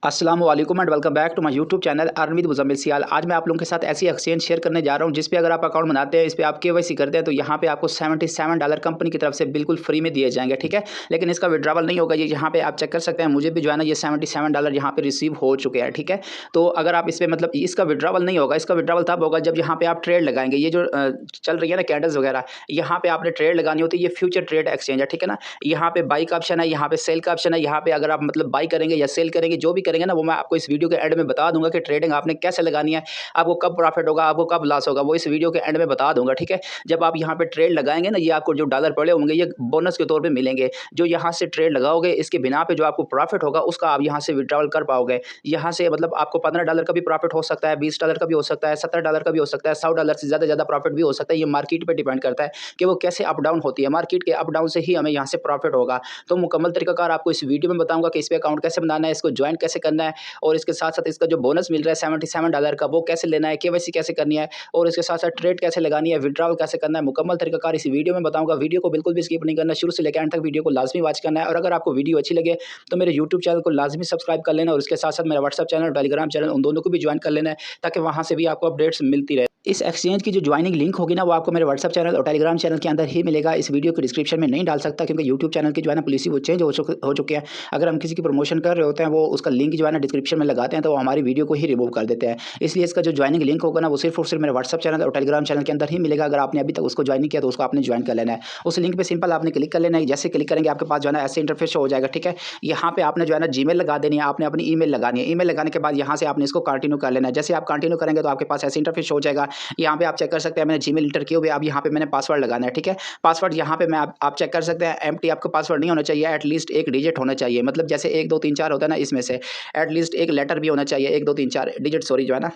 अस्सलाम वालेकुम and welcome back to my YouTube channel earn with Muzammil Sial. आज मैं आप लोगों के साथ ऐसी एक्सचेंज शेयर करने जा रहा हूं जिस पे अगर आप अकाउंट बनाते हैं, इस पे आप केवाईसी करते हैं तो यहाँ पे आपको $77 कंपनी की तरफ से बिल्कुल फ्री में दिए जाएंगे। ठीक है, लेकिन इसका विड्रावल नहीं होगा। ये यहाँ पे आप चेक कर सकते हैं, मुझे भी जो है ना ये $77 यहाँ पे रिसीव हो चुके हैं। ठीक है, तो अगर आप इस पर मतलब इसका विड्रावल नहीं होगा, इसका विड्रावल तब होगा जब यहाँ पे आप ट्रेड लगाएंगे। ये जो चल रही है ना कैंडल्स वगैरह, यहाँ पे आपने ट्रेड लगानी होती है। ये फ्यूचर ट्रेड एक्सचेंज है। ठीक है ना, यहाँ पे बाई का ऑप्शन है, यहाँ पे सेल का ऑप्शन है। यहाँ पे अगर आप मतलब बाई करेंगे या सेल करेंगे, जो भी करेंगे ना, वो मैं आपको इस वीडियो के एंड में बता दूंगा कि ट्रेडिंग आपने कैसे लगानी है, आपको कब प्रॉफिट होगा, आपको कब लॉस होगा, वो इस वीडियो के एंड में बता दूंगा। ठीक है, जब आप यहाँ पे ट्रेड लगाएंगे ना, ये आपको जो डॉलर पड़े होंगे ये बोनस के तौर पे मिलेंगे। जो यहाँ से ट्रेड लगाओगे इसके बिना पे जो आपको प्रॉफिट होगा उसका आप यहाँ से विड्रॉल कर पाओगे। यहाँ से मतलब आपको $15 का भी प्रॉफिट हो सकता है, $20 का भी हो सकता है, $70 का भी हो सकता है, $100 से ज़्यादा प्रॉफिट भी हो सकता है। ये मार्केट पर डिपेंड करता है कि वो कैसे अप डाउन होती है। मार्केट के अप डाउन से ही हमें यहाँ से प्रॉफिट होगा। तो मुकम्मल तरीकाकार आपको इस वीडियो में बताऊंगा कि इस पे अकाउंट कैसे बनाना है, इसको ज्वाइन कैसे करना है, और इसके साथ साथ इसका जो बोनस मिल रहा है $77 का, वो कैसे लेना है, केवाईसी कैसे करनी है, और इसके साथ साथ ट्रेड कैसे लगानी है, विड्रॉल कैसे करना है। मुकम्मल तरीकाकार इस वीडियो में बताऊंगा। वीडियो को बिल्कुल भी स्किप नहीं करना, शुरू से लेकर एंड तक वीडियो को लाजमी वॉच करना है। और अगर आपको वीडियो अच्छी लगे तो मेरे यूट्यूब चैनल को लाजमी सब्सक्राइब कर लेना, और उसके साथ साथ मेरा व्हाट्सअप चैनल, टेलीग्राम चैनल, उन दोनों को भी ज्वाइन कर लेना है, ताकि वहाँ से भी आपको अपडेट्स मिलती रहे। इस एक्सचेंज की जो ज्वाइनिंग लिंक होगी ना, वो आपको मेरे व्हाट्सअप चैनल और टेलीग्राम चैनल के अंदर ही मिलेगा। इस वीडियो के डिस्क्रिप्शन में नहीं डाल सकता, क्योंकि यूट्यूब चैनल की जो है ना पॉलिसी वो चेंज हो चुके हैं। अगर हम किसी की प्रमोशन कर रहे होते हैं, वो उसका लिंक जो है ना डिस्क्रिप्शन में लगाते हैं, तो वो हमारी वीडियो को ही रिमूव कर देते हैं। इसलिए इसका जो ज्वाइनिंग लिंक होगा ना, वो सिर्फ और सिर्फ मेरे व्हाट्सअप चैनल और टेलीग्राम चैनल के अंदर ही मिलेगा। अगर आपने अभी तक उसको ज्वाइन नहीं किया तो उसको आपने ज्वाइन कर लेना है। उस लिंक पे सिंपल आपने क्लिक कर लेना है। जैसे क्लिक करेंगे आपके पास जो है ना ऐसे इंटरफेस हो जाएगा। ठीक है, यहाँ पे आपने जो है ना जीमेल लगा देनी है, आपने अपनी ईमेल लगानी है। ईमेल लगाने के बाद यहाँ से आपने इसको कंटिन्यू कर लेना है। जैसे आप कंटिन्यू करेंगे तो आपके पास ऐसे इंटरफेस हो जाएगा। यहाँ पे आप चेक कर सकते हैं, मैंने जीमेल इंटर किए हुए, अब यहाँ पे मैंने पासवर्ड लगाना है। ठीक है, पासवर्ड यहाँ पे मैं आप चेक कर सकते हैं, एम्प्टी आपका पासवर्ड नहीं होना चाहिए, एटलीस्ट एक डिजिट होना चाहिए। मतलब जैसे 1 2 3 4 होता है ना, इसमें से एटलीस्ट एक लेटर भी होना चाहिए। 1 2 3 4 डिजिट, सॉरी, जो है ना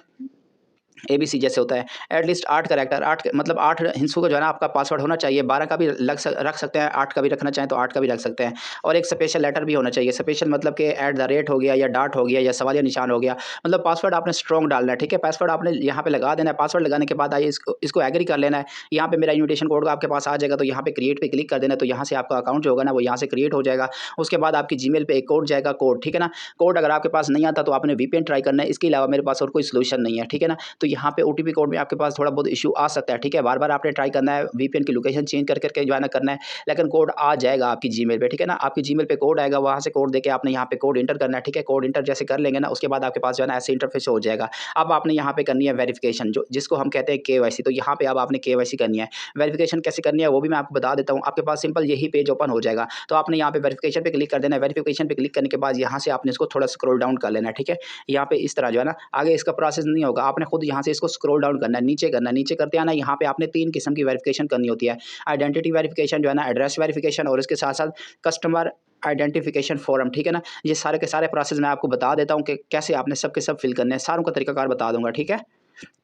ABC जैसे होता है। एटलीस्ट 8 कैरेक्टर, 8 मतलब 8 हिंसों का जो है ना आपका पासवर्ड होना चाहिए। 12 का भी रख सकते हैं, 8 का भी रखना चाहें तो 8 का भी रख सकते हैं। और एक स्पेशल लेटर भी होना चाहिए। स्पेशल मतलब कि @ हो गया, या डॉट हो गया, या सवालिया निशान हो गया। मतलब पासवर्ड आपने स्ट्रॉन्ग डालना है। ठीक है, पासवर्ड आपने यहाँ पे लगा देना है। पासवर्ड लगाने के बाद आइए इसको एग्री कर लेना है। यहाँ पे मेरा इन्विटेशन कोड आपके पास आ जाएगा, तो यहाँ पे क्रिएट पे क्लिक कर देना है। तो यहाँ से आपका अकाउंट जो होगा ना, वो यहाँ से क्रिएट हो जाएगा। उसके बाद आपकी जीमेल पे एक कोड जाएगा, कोड। ठीक है ना, कोड अगर आपके पास नहीं आता तो आपने VPN ट्राई करना है। इसके अलावा मेरे पास और कोई सोल्यूशन नहीं है। ठीक है ना, तो यहाँ पे OTP कोड में आपके पास थोड़ा बहुत इशू आ सकता है। ठीक है, बार-बार आपने ट्राई करना है, VPN की लोकेशन चेंज कर करके जो है ना करना है, लेकिन कोड आ जाएगा आपकी जीमेल पे। ठीक है ना, आपकी जीमेल पे कोड आएगा, वहाँ से कोड देके आपने यहाँ पे कोड एंटर करना है। ठीक है, कोड एंटर जैसे कर लेंगे ना, उसके बाद आपके पास जो है ना ऐसे इंटरफेस हो जाएगा। अब आपने यहाँ पे करनी है वेरिफिकेशन, जो जिसको हम कहते हैं केवाईसी। तो यहाँ पे अब आपने केवाईसी करनी है। वेरिफिकेशन कैसे करनी है वो भी मैं आपको बता देता हूँ। आपके पास सिंपल यही पेज ओपन हो जाएगा। तो आपने यहाँ पे वेरिफिकेशन पे क्लिक कर देना है। वेरिफिकेशन पे क्लिक करने के बाद यहाँ से आपने इसको थोड़ा स्क्रॉल डाउन कर लेना है। ठीक है, यहाँ पे इस तरह जो है ना, आगे इसका प्रोसेस नहीं होगा, आपने खुद यहाँ से इसको स्क्रॉल डाउन करना है, नीचे करना है। नीचे करते आना, यहाँ पे आपने 3 किस्म की वेरिफिकेशन करनी होती है। आइडेंटिटी वेरिफिकेशन जो है ना, एड्रेस वेरिफिकेशन, और इसके साथ साथ कस्टमर आइडेंटिफिकेशन फॉर्म। ठीक है ना, ये सारे के सारे प्रोसेस मैं आपको बता देता हूँ कि कैसे आपने सब के सब फिल करने हैं। सारों का तरीकाकार बता दूंगा। ठीक है,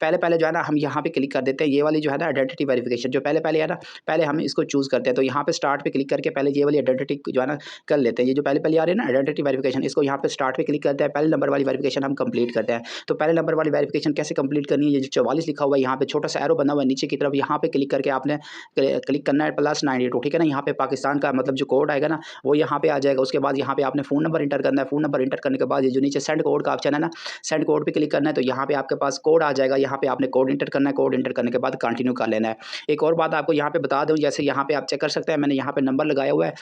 पहले जो है ना हम यहाँ पे क्लिक कर देते हैं। ये वाली जो है ना आइडेंटिटी वेरिफिकेशन जो पहले है ना, पहले हम इसको चूज़ करते हैं। तो यहाँ पे स्टार्ट पे क्लिक करके पहले ये वाली आइडेंटिटी जो है ना कर लेते हैं। ये जो पहले आ रही है ना आइडेंटिटी वेरिफिकेशन, इसको यहाँ पे स्टार्ट पे क्लिक करते हैं। पहले नंबर वाली वेरिफिकेशन हम कंप्लीट करते हैं। तो पहले नंबर वाली वेरिफिकेशन कैसे कंप्लीट करनी है, ये जो 44 लिखा हुआ है यहाँ पे छोटा सा एरो बना हुआ है नीचे की तरफ, यहाँ पे क्लिक करके आपने क्लिक करना है +92। ठीक है ना, यहाँ पे पाकिस्तान का मतलब जो कोड आएगा ना, वो यहाँ पे आ जाएगा। उसके बाद यहाँ पे आपने फ़ोन नंबर इंटर करना है। फ़ोन नंबर इंटर करने के बाद ये जो नीचे सेंड कोड का ऑप्शन है ना, सेंड कोड पे क्लिक करना है। तो यहाँ पे आपके पास कोड आ जाएगा। यहाँ पे आपने कोड इंटर करना है। कोड इंटर करने के बाद कंटिन्यू कर लेना है। एक और बात आपको यहाँ पे बता दूं, जैसे यहाँ पे आप चेक कर सकते हैं, मैंने यहाँ पे नंबर लगाया हुआ है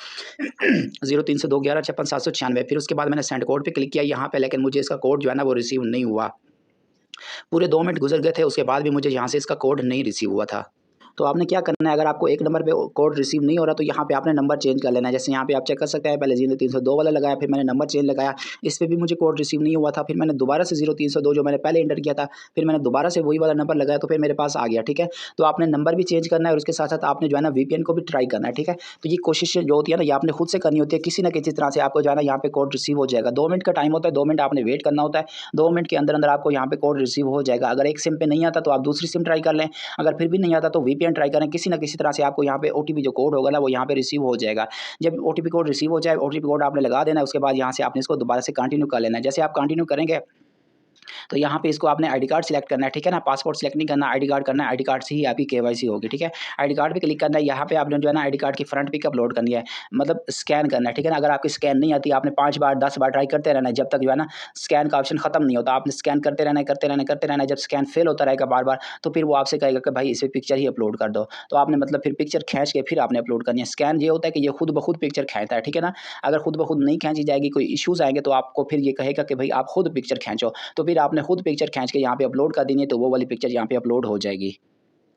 030211565696। फिर उसके बाद मैंने सेंड कोड पे क्लिक किया यहाँ पे, लेकिन मुझे इसका कोड जो है ना वो रिसीव नहीं हुआ। पूरे 2 मिनट गुजर गए थे, उसके बाद भी मुझे यहाँ से इसका कोड नहीं रिसीव हुआ था। तो आपने क्या करना है, अगर आपको एक नंबर पे कोड रिसीव नहीं हो रहा तो यहाँ पे आपने नंबर चेंज कर लेना है। जैसे यहाँ पे आप चेक कर सकते हैं, पहले 0302 वाला लगाया, फिर मैंने नंबर चेंज लगाया, इस पे भी मुझे कोड रिसीव नहीं हुआ था। फिर मैंने दोबारा से 0302 जो मैंने पहले एंटर किया था, फिर मैंने दोबारा से वही वाला नंबर लगाया, तो फिर मेरे पास आ गया। ठीक है, तो आपने नंबर भी चेंज करना है, और उसके साथ साथ आपने जो है ना VPN को भी ट्राई करना है। ठीक है, तो ये कोशिश जो होती है ना, ये आपने खुद से करनी होती है। किसी न किसी तरह से आपको जो है ना यहाँ पे कोड रिसीव हो जाएगा। 2 मिनट का टाइम होता है, 2 मिनट आपने वेट करना होता है। 2 मिनट के अंदर अंदर आपको यहाँ पे कोड रिसीव हो जाएगा। अगर एक सिम पे नहीं आता तो आप दूसरी सिम ट्राई कर लें, अगर फिर भी नहीं आता तो VPN ट्राई करें। किसी न किसी तरह से आपको यहाँ पे OTP जो कोड होगा ना, वो यहाँ पे रिसीव हो जाएगा। जब OTP कोड रिसीव हो जाए, OTP कोड आपने लगा देना है। उसके बाद यहाँ से आपने इसको दोबारा से कंटिन्यू कर लेना है। जैसे आप कंटिन्यू करेंगे तो यहाँ पे इसको आपने आईडी कार्ड सिलेक्ट करना है, ठीक है ना। पासपोर्ट सिलेक्ट नहीं करना, आईडी कार्ड करना है, आईडी कार्ड से ही आपकी केवाईसी होगी, ठीक है। आईडी कार्ड पे क्लिक करना है, यहाँ पे आपने जो है ना आईडी कार्ड की फ्रंट पिक अपलोड करनी है, मतलब स्कैन करना है, ठीक है ना। अगर आपकी स्कैन नहीं आती, आपने 5 बार 10 बार ट्राई करते रहना है, जब तक जो है ना स्कैन का ऑप्शन खत्म नहीं होता। आपने स्कैन करते रहना है, करते रहना है, करते रहना है। जब स्कैन फेल होता रहेगा बार बार, तो फिर वो आपसे कहेगा कि भाई इस पे पिक्चर ही अपलोड कर दो। तो आपने मतलब फिर पिक्चर खींच के फिर आपने अपलोड करनी है। स्कैन ये होता है कि ये खुद ब खुद पिक्चर खींचता है, ठीक है ना। अगर खुद ब खुद नहीं खींची जाएगी, कोई इश्यूज आएंगे, तो आपको फिर ये कहेगा कि भाई आप खुद पिक्चर खींचो। तो फिर आपने खुद पिक्चर खींच के यहाँ पे अपलोड कर देनी है, तो वो वाली पिक्चर यहाँ पे अपलोड हो जाएगी।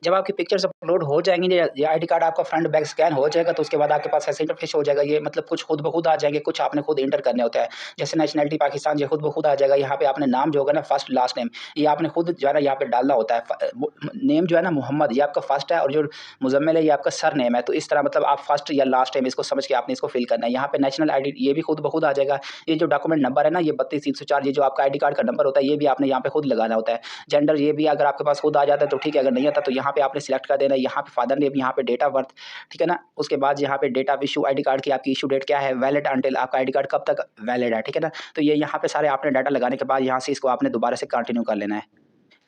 जब आपकी पिक्चर्स अपलोड हो जाएँगी, ये आईडी कार्ड आपका फ्रंट बैक स्कैन हो जाएगा, तो उसके बाद आपके पास ऐसा इंटरफेस हो जाएगा। ये मतलब कुछ खुद ब खुद आ जाएँगे, कुछ आपने खुद एंटर करने होता है। जैसे नेशनैलिटी पाकिस्तान, ये खुद ब खुद आ जाएगा। यहाँ पे आपने नाम जो होगा ना, फर्स्ट लास्ट नेम, ये आपने खुद जो है ना यहाँ पे डालना होता है। वो नेम जो है ना मोहम्मद, ये आपका फर्स्ट है, और जो मुज़म्मिल है ये आपका सरनेम है। तो इस तरह मतलब आप फर्स्ट या लास्ट नेम इसको समझ के आपने इसको फिल करना है। यहाँ पे नेशनल आईडी ये भी खुद ब खुद आ जाएगा। ये जो डॉक्यूमेंट नंबर है ना, ये 32304, ये जो आपका आईडी कार्ड का नंबर होता है, ये भी आपने यहाँ पे खुद लगाना होता है। जेंडर ये भी अगर आपके पास खुद आ जाता है तो ठीक है, अगर नहीं आता तो यहाँ पे आपने सिलेक्ट कर देना है। यहाँ पे फादर नेम, यहाँ पे डेट ऑफ बर्थ, ठीक है ना। उसके बाद यहाँ पे date of issue, ID card की आपकी इशू डेट क्या है, वैलिड अंटिल, आपका आईडी कार्ड कब तक वैलिड है, ठीक है ना। तो ये यहाँ पे सारे आपने डाटा लगाने के बाद यहाँ से इसको आपने दोबारा से कंटिन्यू कर लेना है।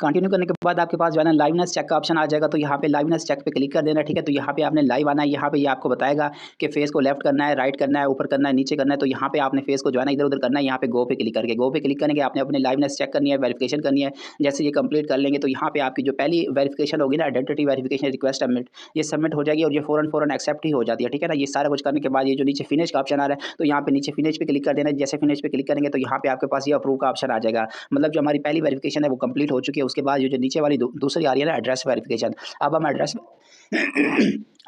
कंटिन्यू करने के बाद आपके पास जो है ना लाइवनेस चेक का ऑप्शन आ जाएगा। तो यहाँ पे लाइवनेस चेक पे क्लिक कर देना है, ठीक है। तो यहाँ पे आपने लाइव आना है। यहाँ पे ये आपको बताएगा कि फेस को लेफ्ट करना है, राइट करना है, ऊपर करना है, नीचे करना है। तो यहाँ पे आपने फेस को जो है ना इधर उधर करना है। यहाँ पे गो पे क्लिक करके, गो पे क्लिक करने के आपने अपनी लाइवनेस चेक करनी है, वेरिफिकेशन करनी है। जैसे ये कंप्लीट कर लेंगे तो यहाँ पे आपकी जो पहली वेरिफिकेशन होगी ना, आइडेंटिटी वेरिफिकेशन रिक्वेस्ट सबमिट, ये सबमिट हो जाएगी और ये फ़ौरन एक्सेप्ट ही हो जाती है, ठीक है ना। ये सारा कुछ करने के बाद ये जो नीचे फिनिश का ऑप्शन आ रहा है, तो यहाँ पे नीचे फिनिश पे क्लिक कर देना है। जैसे फिनिश पे क्लिक करेंगे तो यहाँ पे आपके पास ये अप्रूव का ऑप्शन आ जाएगा। मतलब जो हमारी पहली वेरिफिकेशन है वो कंप्लीट हो चुकी है। उसके बाद ये जो नीचे वाली दूसरी आ रही है ना, एड्रेस वेरिफिकेशन। अब हम एड्रेस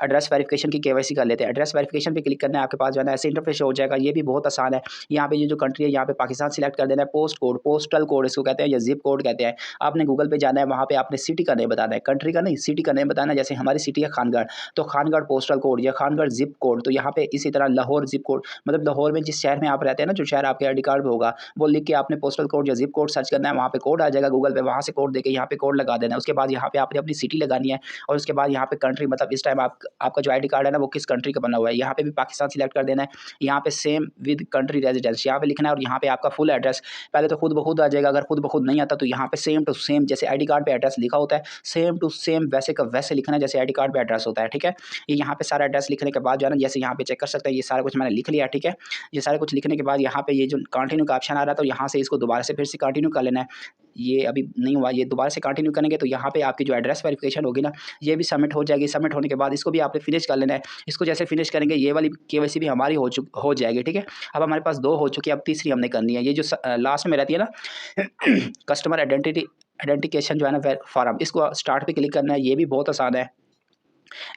एड्रेस वेरिफिकेशन की केवाईसी कर लेते हैं। एड्रेस वेरिफिकेशन पे क्लिक करना है, आपके पास जो है ना ऐसे इंटरफेस हो जाएगा। ये भी बहुत आसान है। यहाँ पे ये जो कंट्री है, यहाँ पे पाकिस्तान सिलेक्ट कर देना है। पोस्ट कोड, पोस्टल कोड इसको कहते हैं, या जिप कोड कहते हैं। आपने गूगल पे जाना है, वहाँ पे आपने सिटी का नेम बताना है, कंट्री का नहीं, सिटी का नेम बताना है। जैसे हमारी सिटी है खानगढ़, तो खानगढ़ पोस्टल कोड या खानगढ़ जिप कोड। तो यहाँ पे इसी तरह लाहौर जिप कोड, मतलब लाहौर में जिस शहर में आप रहते हैं ना, जो शहर आपके आईडी कार्ड पे होगा, वो लिख के आपने पोस्टल कोड या जिप कोड सर्च करना है। वहाँ पे कोड आ जाएगा गूगल पे, वहाँ से कोड देके यहाँ पे कोड लगा देना है। उसके बाद यहाँ पे आपने अपनी सिटी लगानी है, और उसके बाद यहाँ पे कंट्री, मतलब इस टाइम आपका जो आईडी कार्ड है ना वो किस कंट्री का बना हुआ है। यहाँ पे भी पाकिस्तान सिलेक्ट कर देना है। यहाँ पे सेम विद कंट्री रेजिडेंस यहाँ पे लिखना है, और यहाँ पे आपका फुल एड्रेस पहले तो खुद ब खुद आ जाएगा। अगर खुद ब खुद नहीं आता तो यहाँ पे सेम टू सेम, जैसे आईडी कार्ड पे एड्रेस लिखा होता है, सेम टू सेम वैसे का वैसे लिखना है जैसे आईडी कार्ड पे एड्रेस होता है, ठीक है। ये यहाँ पे सारा एड्रेस लिखने के बाद जो है ना, जैसे यहाँ पे चेक कर सकते हैं, ये सारा कुछ मैंने लिख लिया, ठीक है। ये सारा कुछ लिखने के बाद यहाँ पे ये जो कंटिन्यू का ऑप्शन आ रहा था, तो यहाँ से इसको दोबारा से फिर से कंटिन्यू कर लेना है। ये अभी नहीं हुआ, ये दोबारा से कंटिन्यू करेंगे तो यहाँ पे आपकी जो एड्रेस वेरिफिकेशन होगी ना, ये भी सबमिट हो जाएगी। सबमिट होने के बाद इसको भी आपने फिनिश कर लेना है। इसको जैसे फिनिश करेंगे, ये वाली केवाईसी भी हमारी हो जाएगी, ठीक है। अब हमारे पास 2 हो चुकी है, अब तीसरी हमने करनी है। ये जो लास्ट में रहती है ना कस्टमर आइडेंटिफिकेशन जो है ना फॉर्म, इसको स्टार्ट पे क्लिक करना है। ये भी बहुत आसान है।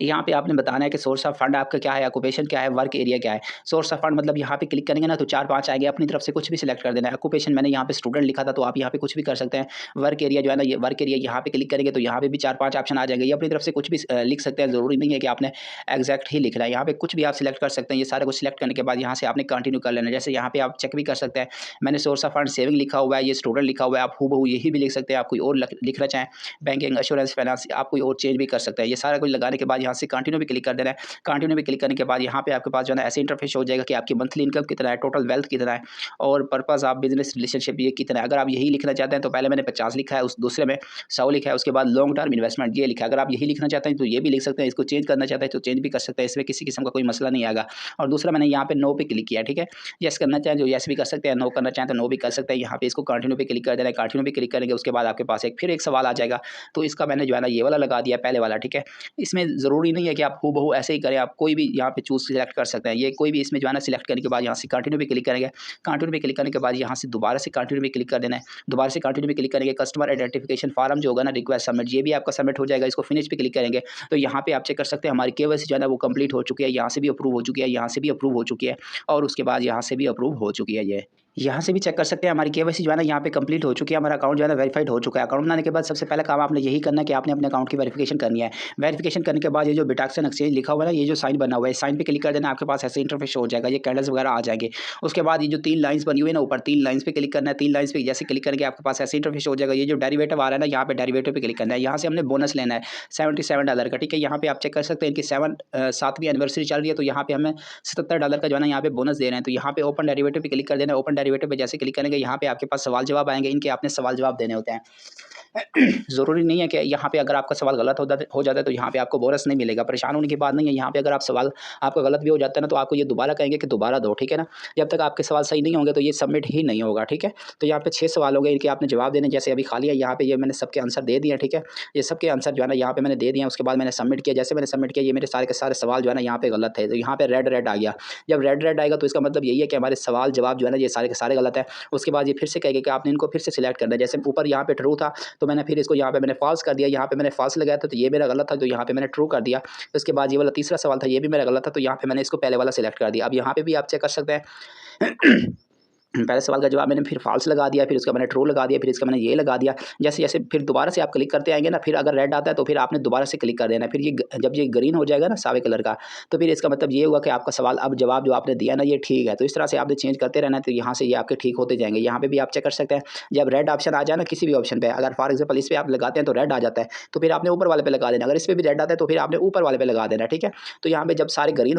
यहाँ पे आपने बताना है कि सोर्स ऑफ फंड आपका क्या है, ऑक्यूपेशन क्या है, वर्क एरिया क्या है। सोर्स ऑफ फंड मतलब यहाँ पे क्लिक करेंगे ना तो 4-5 आएंगे, अपनी तरफ से कुछ भी सिलेक्ट कर देना है। ऑक्यूपेशन मैंने यहाँ पे स्टूडेंट लिखा था, तो आप यहाँ पे कुछ भी कर सकते हैं। वर्क एरिया जो है ना, ये वर्क एरिया यहाँ पे क्लिक करेंगे तो यहाँ पे भी 4-5 ऑप्शन आ जाएंगे। ये अपनी तरफ से कुछ भी लिख सकते हैं, जरूरी नहीं है कि आपने एग्जैक्ट ही लिखना है। यहाँ पे कुछ भी आप सिलेक्ट कर सकते हैं। ये सारा कुछ सिलेक्ट करने के बाद यहाँ से आपने कंटिन्यू कर लेना है। जैसे यहाँ पे आप चेक भी कर सकते हैं, मैंने सोर्स ऑफ फंड सेविंग लिखा हुआ है, ये स्टूडेंट लिखा हुआ है। आप हूबहू यही भी लिख सकते हैं। आप कोई और लिखना चाहें, बैंकिंग, एश्योरेंस, फाइनेंस, आप कोई और चेंज भी कर सकते हैं। ये सारा कुछ लगाने के बाद यहाँ से कंटिन्यू भी क्लिक कर देना है। कंटिन्यू पे क्लिक करने के बाद यहाँ पे आपके पास जो है ना ऐसे इंटरफेस हो जाएगा कि आपकी मंथली इनकम कितना है, टोटल वेल्थ कितना है, और पर्पस ऑफ बिजनेस रिलेशनशिप ये कितना है। अगर आप यही लिखना चाहते हैं तो पहले मैंने 50 लिखा है, उस दूसरे में 100 लिखा है। उसके बाद लॉन्ग टर्म इन्वेस्टमेंट ये लिखा है। अगर आप यही लिखना चाहते हैं तो ये भी लिख सकते हैं। इसको चेंज करना चाहते हैं तो चेंज भी कर सकते हैं, इसमें किसी किस्म का कोई मसला नहीं आएगा। और दूसरा मैंने यहाँ पे नो पे क्लिक किया, ठीक है। यस करना चाहें तो यस भी कर सकते हैं, नो करना चाहें तो नो भी कर सकते हैं। यहाँ पे इसको कंटिन्यू पे क्लिक कर देना है। कंटिन्यू पे क्लिक करेंगे उसके बाद आपके पास फिर एक सवाल आ जाएगा, तो इसका मैंने जो है ना ये वाला लगा दिया, पहले वाला, ठीक है। इसमें ज़रूरी नहीं है कि आप हूबहू ऐसे ही करें, आप कोई भी यहाँ पे चूज सिलेक्ट कर सकते हैं। ये कोई भी इसमें जो है ना सिलेक्ट करने के बाद यहाँ से कंटिन्यू पे क्लिक करेंगे। कंटिन्यू पे क्लिक करने के बाद यहाँ से दोबारा से कंटिन्यू पे क्लिक कर देना है। दोबारा से कंटिन्यू पे क्लिक करेंगे, कस्टमर आइडेंटिफिकेशन फॉर्म जो होगा ना, रिक्वेस्ट सबमिट, ये भी आपका सबमिट हो जाएगा। इसको फिनिश पे क्लिक करेंगे तो यहाँ पे आप चेक कर सकते हैं हमारी केवाईसी जो है ना वो कंप्लीट हो चुकी है। यहाँ से भी अप्रूव हो चुकी है, यहाँ से भी अप्रूव हो चुकी है, और उसके बाद यहाँ से भी अप्रूव हो चुकी है। ये यहाँ से भी चेक कर सकते हैं हमारी केवाईसी जो है ना यहाँ पे कंप्लीट हो चुकी है। हमारा अकाउंट जो है ना वेरीफाइड हो चुका है। अकाउंट बनाने के बाद सबसे पहला काम आपने यही करना है कि आपने अपने अकाउंट की वेरिफिकेशन करनी है। वेरिफिकेशन करने के बाद ये जो बिटैक्सन एक्सचेंज लिखा हुआ है ना, ये जो साइन बना हुआ है, साइन पे क्लिक कर देना, आपके पास ऐसे इंटरफेस हो जाएगा। ये कैंडल्स वगैरह आ जाएंगे। उसके बाद ये जो 3 लाइन्स बनी हुई है ना ऊपर, 3 लाइन्स पे क्लिक करना है। 3 लाइन्स पे जैसे क्लिक करके आपके पास ऐसे इंटरफेस हो जाएगा। ये जो डेरिवेटिव आ रहा है ना, यहाँ पे डेरिवेटिव पे क्लिक करना है। यहाँ से हमने बोनस लेना है $77 का, ठीक है। यहाँ पे आप चेक कर सकते हैं इनकी 7वीं एनिवर्सरी चल रही है, तो यहाँ पे हमें $77 का जो है ना यहाँ पे बोनस दे रहे हैं। तो यहाँ पे ओपन डेरिवेटिव पे क्लिक कर देना है। ओपन डेरिवेटिव पे जैसे क्लिक करेंगे यहाँ पे आपके पास सवाल जवाब आएंगे, इनके आपने सवाल जवाब देने होते हैं। ज़रूरी नहीं है कि यहाँ पे अगर आपका सवाल गलत हो जाता है तो यहाँ पे आपको बोनस नहीं मिलेगा, परेशान होने की बात नहीं है। यहाँ पे अगर आप सवाल आपका गलत भी हो जाता है ना तो आपको ये दोबारा कहेंगे कि दोबारा दो, ठीक है ना। जब तक आपके सवाल सही नहीं होंगे तो ये सबमिट ही नहीं होगा, ठीक है। तो यहाँ पे 6 सवाल होंगे, इनके आपने जवाब देने, जैसे अभी खाली है यहाँ पे ये मैंने सबके आंसर दे दिए, ठीक है। ये सबके आंसर जो है ना यहाँ पे मैंने दे दिए, उसके बाद मैंने सबमिट किया। जैसे मैंने सबमिट किया ये मेरे सारे के सारे सवाल जो है ना यहाँ पे गलत है, तो यहाँ पे रेड आ गया। जब रेड आएगा तो इसका मतलब यही है कि हमारे सवाल जवाब जो है ना ये सारे के सारे गलत है। उसके बाद ये फिर से कहेगा कि आपने इनको फिर से सिलेक्ट करना है। जैसे ऊपर यहाँ पे ट्रू था तो मैंने फिर इसको यहाँ पे मैंने फॉल्स कर दिया, यहाँ पे मैंने फॉल्स लगाया था तो ये मेरा गलत था, तो यहाँ पे मैंने ट्रू कर दिया। उसके बाद ये वाला तीसरा सवाल था, ये भी मेरा गलत था, तो यहाँ पे मैंने इसको पहले वाला सिलेक्ट कर दिया। अब यहाँ पे भी आप चेक कर सकते हैं। पहले सवाल का जवाब मैंने फिर फॉल्स लगा दिया, फिर उसका मैंने ट्रू लगा दिया, फिर इसका मैंने ये लगा दिया। जैसे जैसे फिर दोबारा से आप क्लिक करते आएंगे ना, फिर अगर रेड आता है तो फिर आपने दोबारा से क्लिक कर देना। फिर ये जब ये ग्रीन हो जाएगा ना सावे कलर का, तो फिर इसका मतलब ये हुआ कि आपका सवाल अब जवाब जो आपने दिया ना ये ठीक है। तो इस तरह से आपने चेंज करते रहना है, तो यहाँ से ये आपके ठीक होते जाएंगे। यहाँ पे भी आप चेक कर सकते हैं, जब रेड ऑप्शन आ जाए ना किसी भी ऑप्शन पे, अगर फॉर एग्जाम्पल इस पर आप लगाते हैं तो रेड आ जाता है, तो फिर आपने ऊपर वाले पे लगा देना। अगर इस पर भी रेड आता है तो फिर आपने ऊपर वाले पे लगा देना, ठीक है। तो यहाँ पे जब सारे ग्रीन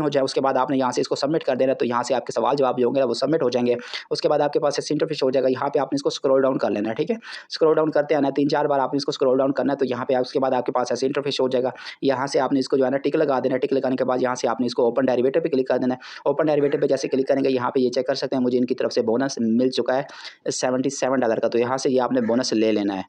हो जाए उसके बाद आपने यहाँ से इसको सबमिट कर देना, तो यहाँ से आपके सवाल जवाब जो होंगे वो सबमिट हो जाएंगे। उसके बाद आपके पास ऐसे इंटरफेस हो जाएगा, यहाँ पे आपने इसको स्क्रॉल डाउन कर लेना है, ठीक है। स्क्रॉल डाउन करते आना है, 3-4 बार आपने इसको स्क्रॉल डाउन करना है, तो यहाँ पे उसके बाद आपके पास ऐसे इंटरफेस हो जाएगा। यहाँ से आपने इसको जो है ना टिक लगा देना है। टिक लगाने के बाद यहाँ से आपने इसको ओपन डेरिवेटिव पे क्लिक कर देना है। ओपन डेरिवेटिव पे जैसे क्लिक करेंगे यहाँ पे ये चेक कर सकते हैं, मुझे इनकी तरफ से बोनस मिल चुका है $77 का, तो यहाँ से ये आपने बोनस ले लेना है।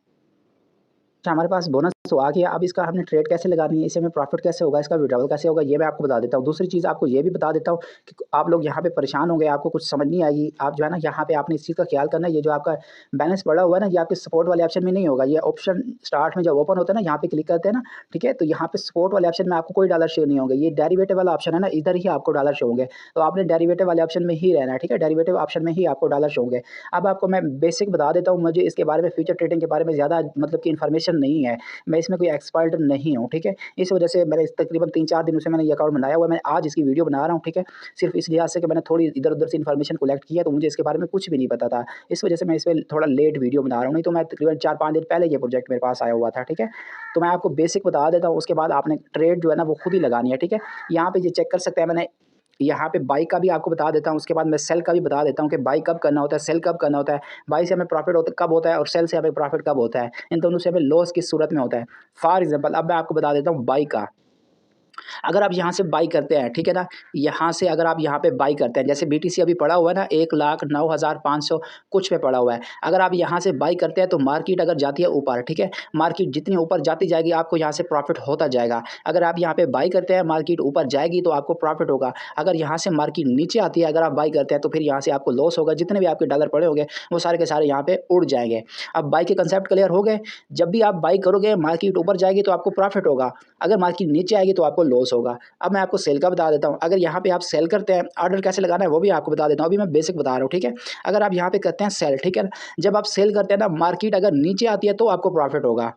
हमारे पास बोनस तो आ गया। अब इसका हमने ट्रेड कैसे लगानी है, इसे में प्रॉफिट कैसे होगा, इसका विड्रॉवल कैसे होगा, ये मैं आपको बता देता हूँ। दूसरी चीज़ आपको ये भी बता देता हूँ कि आप लोग यहाँ पे परेशान होंगे, आपको कुछ समझ नहीं आएगी। आप जो है ना यहाँ पे आपने इस चीज़ का ख्याल करना है, ये जो आपका बैलेंस पड़ा हुआ है ना ये आपके सपोर्ट वाले ऑप्शन में नहीं होगा। ये ऑप्शन स्टार्ट में जब ओपन होता है ना यहाँ पे क्लिक करते हैं ना, ठीक है, तो यहाँ पे सपोर्ट वाले ऑप्शन में आपको कोई डॉलर शो नहीं होंगे। ये डेरिवेटिव वाला ऑप्शन है ना, इधर ही आपको डॉलर शो होंगे। तो आपने डेरिवेटिव वाले ऑप्शन में ही रहना है, ठीक है। डेरिवेटिव ऑप्शन में ही आपको डॉलर शो होंगे। अब आपको मैं बेसिक बता देता हूँ, मुझे इसके बारे में फ्यूचर ट्रेडिंग के बारे में ज़्यादा मतलब कि इन्फॉर्मेशन नहीं है, मैं इसमें कोई एक्सपर्ट नहीं हूँ, ठीक है। इस वजह से मैंने तकरीबन 3-4 दिनों से मैंने ये अकाउंट बनाया हुआ है। मैं आज इसकी वीडियो बना रहा हूँ, ठीक है। सिर्फ इस लिहाज से कि मैंने थोड़ी इधर-उधर से इन्फॉर्मेशन कलेक्ट की है, तो मुझे इसके बारे में कुछ भी नहीं पता था। इस वजह से मैं इस पे थोड़ा लेट वीडियो बना रहा हूँ, नहीं तो मैं तकरीबन 4-5 दिन पहले ये प्रोजेक्ट मेरे पास आया हुआ था, ठीक है। तो मैं आपको बेसिक बता देता हूँ, उसके बाद आपने ट्रेड जो है ना वो खुद ही लगानी है, ठीक है। यहाँ पे ये चेक कर सकते हैं, मैंने यहाँ पे बाई का भी आपको बता देता हूँ, उसके बाद मैं सेल का भी बता देता हूँ कि बाई कब करना होता है, सेल कब करना होता है। बाई से हमें प्रॉफिट कब होता है और सेल से हमें प्रॉफिट कब होता है, इन दोनों से हमें लॉस किस सूरत में होता है। फॉर एग्जांपल अब मैं आपको बता देता हूँ बाई का। अगर आप यहाँ से बाई करते हैं, ठीक है ना, यहाँ से अगर आप यहाँ पे बाई करते हैं, जैसे बीटीसी अभी पड़ा हुआ है ना 1,09,500 कुछ पे पड़ा हुआ है। अगर आप यहाँ से बाई करते हैं तो मार्केट अगर जाती है ऊपर, ठीक है, मार्केट जितनी ऊपर जाती जाएगी आपको यहाँ से प्रॉफिट होता जाएगा। अगर आप यहाँ पे बाई करते हैं मार्केट ऊपर जाएगी तो आपको प्रॉफिट होगा। अगर यहाँ से मार्केट नीचे आती है, अगर आप बाई करते हैं तो फिर यहाँ से आपको लॉस होगा। जितने भी आपके डॉलर पड़े होंगे वो सारे के सारे यहाँ पे उड़ जाएंगे। अब बाई के कंसेप्ट क्लियर हो गए। जब भी आप बाई करोगे मार्केट ऊपर जाएगी तो आपको प्रॉफिट होगा, अगर मार्केट नीचे आएगी तो आपको लॉस होगा। अब मैं आपको सेल का बता देता हूँ। अगर यहाँ पे आप सेल करते हैं, ऑर्डर कैसे लगाना है वो भी आपको बता देता हूँ। अभी मैं बेसिक बता रहा हूँ, ठीक है। अगर आप यहाँ पे करते हैं सेल, ठीक है, जब आप सेल करते हैं ना मार्केट अगर नीचे आती है तो आपको प्रॉफिट होगा।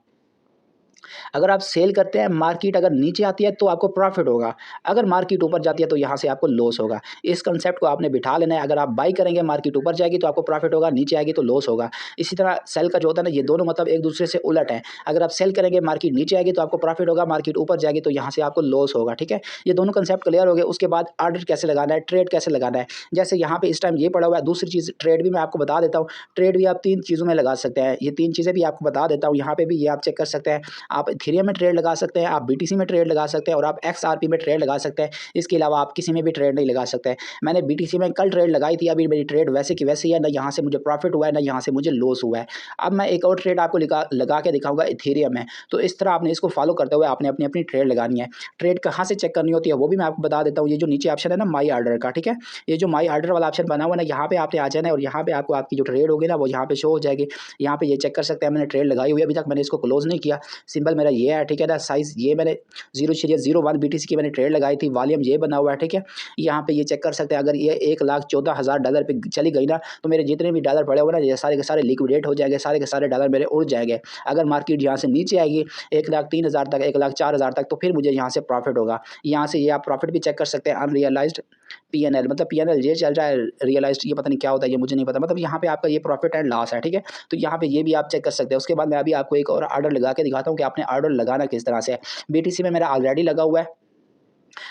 अगर आप सेल करते हैं मार्केट अगर नीचे आती है तो आपको प्रॉफिट होगा, अगर मार्केट ऊपर जाती है तो यहाँ से आपको लॉस होगा। इस कंसेप्ट को आपने बिठा लेना है। अगर आप बाई करेंगे मार्केट ऊपर जाएगी तो आपको प्रॉफिट होगा, नीचे आएगी तो लॉस होगा। इसी तरह सेल का जो होता है ना ये दोनों मतलब एक दूसरे से उलट है। अगर आप सेल करेंगे मार्केट नीचे आएगी तो आपको प्रॉफिट होगा, मार्केट ऊपर जाएगी तो यहाँ से आपको लॉस होगा, ठीक है। ये दोनों कंसेप्ट क्लियर हो गए। उसके बाद ऑर्डर कैसे लगाना है, ट्रेड कैसे लगाना है। जैसे यहाँ पे इस टाइम ये पड़ा हुआ है। दूसरी चीज़ ट्रेड भी मैं आपको बता देता हूँ। ट्रेड भी आप 3 चीज़ों में लगा सकते हैं। ये 3 चीज़ें भी आपको बता देता हूँ। यहाँ पे भी ये आप चेक कर सकते हैं। आप इथेरियम में ट्रेड लगा सकते हैं, आप बीटीसी में ट्रेड लगा सकते हैं और आप एक्सआरपी में ट्रेड लगा सकते हैं। इसके अलावा आप किसी में भी ट्रेड नहीं लगा सकते हैं। मैंने बीटीसी में कल ट्रेड लगाई थी, अभी मेरी ट्रेड वैसे की वैसी है, ना यहाँ से मुझे प्रॉफिट हुआ है ना यहाँ से मुझे लॉस हुआ है। अब मैं एक और ट्रेड आपको लगा के दिखाऊंगा इथेरियम में। तो इस तरह आपने इसको फॉलो करते हुए आपने अपनी अपनी ट्रेड लगानी है। ट्रेड कहाँ से चेक करनी होती है वो भी मैं आपको बता देता हूँ। ये जो नीचे ऑप्शन है ना माई ऑर्डर का, ठीक है, ये जो माई ऑर्डर वाला ऑप्शन बना हुआ है ना, यहाँ पे आपने आ जाना है और यहाँ पे आपको आपकी जो ट्रेड होगी ना वो यहाँ पे शो हो जाएगी। यहाँ पे ये चेक कर सकते हैं मैंने ट्रेड लगाई हुई है, अभी तक मैंने इसको क्लोज नहीं किया। सिंबल मेरा ये है, ठीक है ना, साइज ये मैंने 0.01 बीटीसी की मैंने ट्रेड लगाई थी, वॉल्यूम ये बना हुआ है, ठीक है। यहाँ पे ये चेक कर सकते हैं। अगर ये $1,14,000 पे चली गई ना तो मेरे जितने भी डॉलर पड़े हुए ना ये सारे के सारे लिक्विडेट हो जाएंगे, सारे के सारे डॉलर मेरे उड़ जाएंगे। अगर मार्केट यहाँ से नीचे आएगी 1,03,000 तक, 1,04,000 तक, तो फिर मुझे यहाँ से प्रॉफिट होगा। यहाँ से ये आप प्रॉफिट भी चेक कर सकते हैं। अनरियलाइज्ड पीएनएल मतलब पीएनएल ये चल रहा है, रियलाइज्ड ये पता नहीं क्या होता है, ये मुझे नहीं पता। मतलब यहाँ पे आपका ये प्रॉफिट एंड लॉस है, ठीक है। तो यहाँ पे ये भी आप चेक कर सकते हैं। उसके बाद मैं अभी आपको एक और ऑर्डर लगा के दिखाता हूँ कि आपने ऑर्डर लगाना किस तरह से है। बीटीसी में मेरा ऑलरेडी लगा हुआ है,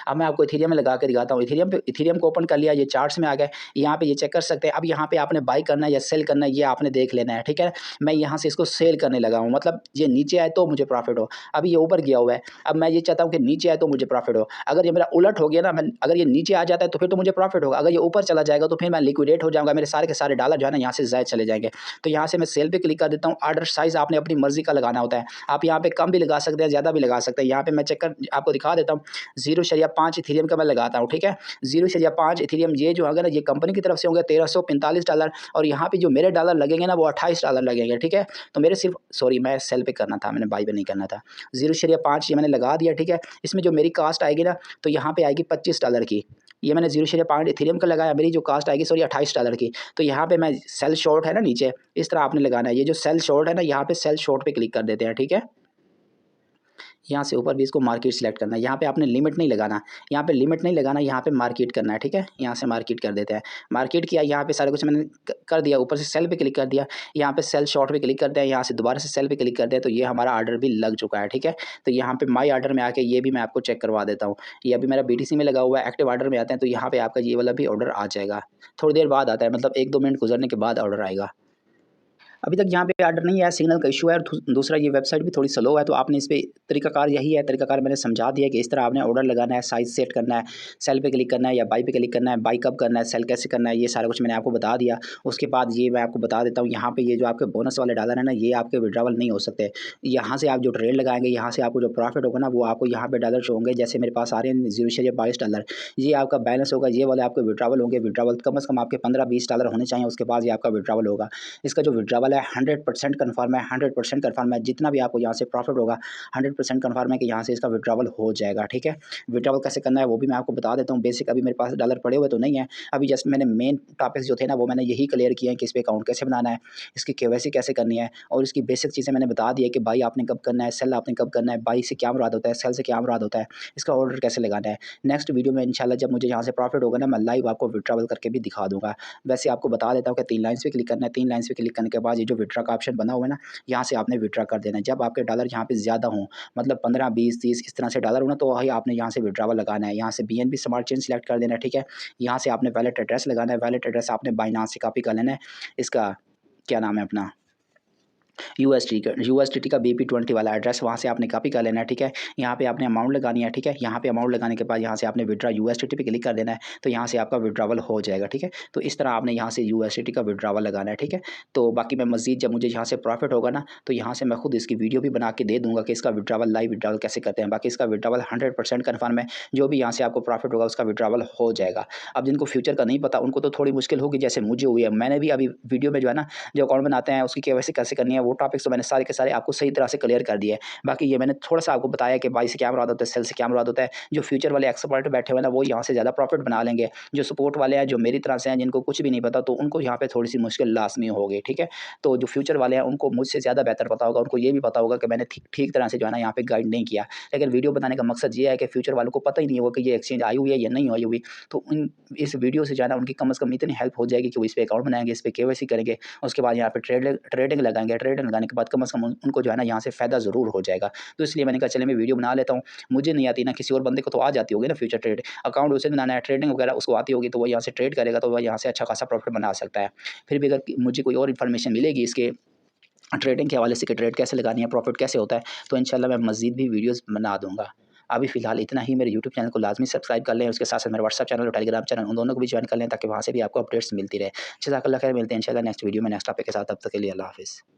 अब मैं आपको इथेरियम में लगा के दिखाता हूँ। इथेरियम को ओपन कर लिया, ये चार्ट्स में आ गए, यहाँ पे ये चेक कर सकते हैं। अब यहाँ पे आपने बाई करना है या सेल करना है, ये आपने देख लेना है, ठीक है। मैं यहाँ से इसको सेल करने लगा हूँ, मतलब ये नीचे आए तो मुझे प्रॉफिट हो। अभी ये ऊपर गया हुआ है, अब मैं ये चाहता हूँ कि नीचे आए तो मुझे प्रॉफिट हो। अगर ये मेरा उलट हो गया ना, मैं अगर ये नीचे आ जाता है तो फिर तो मुझे प्रॉफिट होगा, अगर ये ऊपर चला जाएगा तो फिर मैं लिक्विडेट हो जाऊँगा, मेरे सारे के सारे डॉलर जो है ना यहाँ से ज़ायद चले जाएंगे। तो यहाँ से मैं सेल पे क्लिक कर देता हूँ। ऑर्डर साइज़ आपने अपनी मर्जी का लगाना होता है, आप यहाँ पे कम भी लगा सकते हैं, ज़्यादा भी लगा सकते हैं। यहाँ पे मैं चेक कर आपको दिखा देता हूँ। 0.5 इथेरियम का मैं लगाता हूँ, ठीक है। 0.5 इथेरियम ये जो होगा ना, ये कंपनी की तरफ से होंगे $1345, और यहाँ पे जो मेरे डॉलर लगेंगे ना वो $28 लगेंगे, ठीक है। तो मेरे सिर्फ सॉरी मैं सेल पे करना था, मैंने बाई पे नहीं करना था। 0.5 ये मैंने लगा दिया, ठीक है। इसमें जो मेरी कास्ट आएगी ना, तो यहाँ पे आएगी $25 की। ये मैंने 0.5 इथेरियम का लगाया, मेरी जो कास्ट आएगी सॉरी $28 की। तो यहाँ पे मैं सेल शॉर्ट है ना नीचे, इस तरह आपने लगाना है। ये जो सेल शॉर्ट है ना, यहाँ पे सेल शॉर्ट पे क्लिक कर देते हैं, ठीक है। यहाँ से ऊपर भी इसको मार्केट सेलेक्ट करना है, यहाँ पे आपने लिमिट नहीं लगाना, यहाँ पे लिमिट नहीं लगाना, यहाँ पे मार्केट करना है, ठीक है। यहाँ से मार्केट कर देते हैं, मार्केट किया, यहाँ पे सारा कुछ मैंने कर दिया। ऊपर से सेल पे क्लिक कर दिया, यहाँ पे सेल शॉर्ट पे क्लिक करते हैं, यहाँ से दोबारा से सेल पे क्लिक करते हैं। तो ये हमारा ऑर्डर भी लग चुका है, ठीक है। तो यहाँ पे माई ऑर्डर में आके ये भी मैं आपको चेक करवा देता हूँ। ये अभी मेरा BTC में लगा हुआ है, एक्टिव ऑर्डर में आते हैं तो यहाँ पे आपका ये वाला भी ऑर्डर आ जाएगा, थोड़ी देर बाद आता है, मतलब 1-2 मिनट गुजरने के बाद ऑर्डर आएगा। अभी तक यहाँ पे ऑर्डर नहीं आया, सिग्नल का इशू है, और दूसरा ये वेबसाइट भी थोड़ी स्लो है। तो आपने इस पे तरीकाकार यही है, तरीकाकार मैंने समझा दिया कि इस तरह आपने ऑर्डर लगाना है, साइज़ सेट करना है, सेल पे क्लिक करना है या बाई पे क्लिक करना है, बाई कब करना है, सेल कैसे करना है, ये सारा कुछ मैंने आपको बता दिया। उसके बाद ये मैं आपको बता देता हूँ, यहाँ पे ये जो आपके बोनस वाले डॉलर है ना, ये आपके विड्रॉवल नहीं हो सकते। यहाँ से आप जो ट्रेड लगाएंगे, यहाँ से आपको जो प्रॉफिट होगा ना, वो आपको यहाँ पे डॉलर शो होंगे। जैसे मेरे पास आ रहे हैं $0.22, ये आपका बैलेंस होगा, ये वाले आपके विड्रॉवल होंगे। विड्रॉवल कम से कम आपके $15-20 होने चाहिए, उसके बाद ये आपका विड्रॉवल होगा। इसका जो विड्रॉवल है 100% कन्फर्म है, 100% कन्फर्म है। जितना भी आपको यहाँ से प्रॉफिट होगा 100% कन्फर्म है कि यहाँ से इसका विड्रॉवल हो जाएगा, ठीक है। विड्रॉवल कैसे करना है वो भी मैं आपको बता देता हूँ। बेसिक अभी मेरे पास डॉलर पड़े हुए तो नहीं है, अभी जस्ट मैंने मेन टॉपिक्स जो थे ना वो मैंने यही क्लियर किए हैं कि इस पे अकाउंट कैसे बनाना है, इसकी KYC कैसे करनी है, और इसकी बेसिक चीज़ें मैंने बता दी है कि बाई आपने कब करना है, सेल आपने कब करना है, बाई से क्या मुराद होता है, सेल से क्या मुराद होता है, इसका ऑर्डर कैसे लगाना है। नेक्स्ट वीडियो में इंशाल्लाह जब मुझे यहाँ से प्रॉफिट होगा ना, मैं लाइव आपको विड्रॉवल करके भी दिखा दूँगा। वैसे आपको बता देता हूँ कि 3 लाइन्स पे क्लिक करना है, 3 लाइन्स पे क्लिक करने के बाद ये जो विड्रॉ का ऑप्शन बना हुआ है ना, यहाँ से आपने विड्रॉ कर देना है। जब आपके डॉलर यहाँ पे ज़्यादा हों, मतलब 15, 20, 30 इस तरह से डॉलर हो ना, तो वही आपने यहाँ से विड्रॉवल लगाना है। यहाँ से BNB स्मार्ट चेन सेलेक्ट कर देना है, ठीक है। यहाँ से आपने वैलेट एड्रेस लगाना है, वैलेट एड्रेस आपने बाइनांस से कॉपी कर लेना है। इसका क्या नाम है अपना USDT का BP20 वाला एड्रेस वहाँ से आपने कॉपी कर लेना है, ठीक है। यहाँ पे आपने अमाउंट लगानी है, ठीक है। यहाँ पे अमाउंट लगाने के बाद यहाँ से आपने विड्रॉ USDT पे क्लिक कर देना है, तो यहाँ से आपका विड्रॉवल हो जाएगा, ठीक है। तो इस तरह आपने यहाँ से USDT का विड्रॉवल लगाना है, ठीक है। तो बाकी मैं मज़ीद जब मुझे यहाँ से प्रॉफिट होगा ना, तो यहाँ से मैं खुद इसकी वीडियो भी बना के दे दूँगा कि इसका विड्रॉवल लाइव विड्रॉवल कैसे करते हैं। बाकी इसका विड्रॉवल 100% कन्फर्म है, जो भी यहाँ से आपको प्रॉफिट होगा उसका विड्रॉवल हो जाएगा। अब जिनको फ्यूचर का नहीं पता उनको तो थोड़ी मुश्किल होगी, जैसे मुझे हुई है। मैंने भी अभी वीडियो में जो है ना, जो अकाउंट बनाते हैं उसकी KYC कैसे करनी है, वो टॉपिक्स तो मैंने सारे के सारे आपको सही तरह से क्लियर कर दिए। बाकी ये मैंने थोड़ा-सा आपको बताया कि बाई से क्या मुराद होता है, सेल से क्या मुराद होता है। जो फ्यूचर वाले एक्सपर्ट बैठे हुए हैं ना, वो यहाँ से ज़्यादा प्रॉफिट बना लेंगे। जो सपोर्ट वाले हैं, जो मेरी तरह से हैं, जिनको कुछ भी नहीं पता, तो उनको यहाँ पे थोड़ी-सी मुश्किल लाज़मी होगी, ठीक है। तो जो फ्यूचर वाले हैं, उनको मुझसे ज़्यादा बेहतर पता होगा, उनको ये भी पता होगा कि मैंने ठीक तरह से जो है ना यहाँ पे गाइड नहीं किया। लेकिन वीडियो बनाने का मकसद ये है कि फ्यूचर वालों को पता ही नहीं होगा कि ये एक्सचेंज आई हुई है या नहीं आई हुई। तो इस वीडियो से जो है ना उनकी कम से कम इतनी हेल्प हो जाएगी कि वो इस पे अकाउंट बनाएँगे, इस पे KYC करेंगे, उसके बाद यहाँ पे ट्रेडिंग लगाएँगे। ट्रेडिंग लगाने के बाद कम से कम उनको जो है ना यहाँ से फ़ायदा ज़रूर हो जाएगा। तो इसलिए मैंने कहा चलिए मैं वीडियो बना लेता हूँ। मुझे नहीं आती ना, किसी और बंदे को तो आ जाती होगी ना फ्यूचर ट्रेड, अकाउंट उसे बनाना है, ट्रेडिंग वगैरह उसको आती होगी, तो वो यहाँ से ट्रेड करेगा, तो वह यहाँ से अच्छा खासा प्रॉफिट बना सकता है। फिर भी अगर मुझे कोई और इन्फॉर्मेशन मिलेगी इसके ट्रेडिंग के हवाले से कि ट्रेड कैसे लगानी है, प्रॉफिट कैसे होता है, तो इंशाल्लाह मैं मज़ीद भी वीडियोज़ बना दूँगा। अभी फ़िलहाल इतना ही। मेरे यूट्यूब चैनल को लाज़मी सब्सक्राइब कर लें, उसके साथ-साथ मेरा व्हाट्सएप चैनल और टेलीग्राम चैनल, उन दोनों को भी जॉइन कर लें, ताकि वहाँ से भी आपको अपडेट्स मिलती रहे। जज़ाकल्लाह खैर, मिलते हैं इंशाल्लाह नेक्स्ट वीडियो में नेक्स्ट टॉपिक के साथ। तब तक के लिए अल्लाह हाफ़िज़।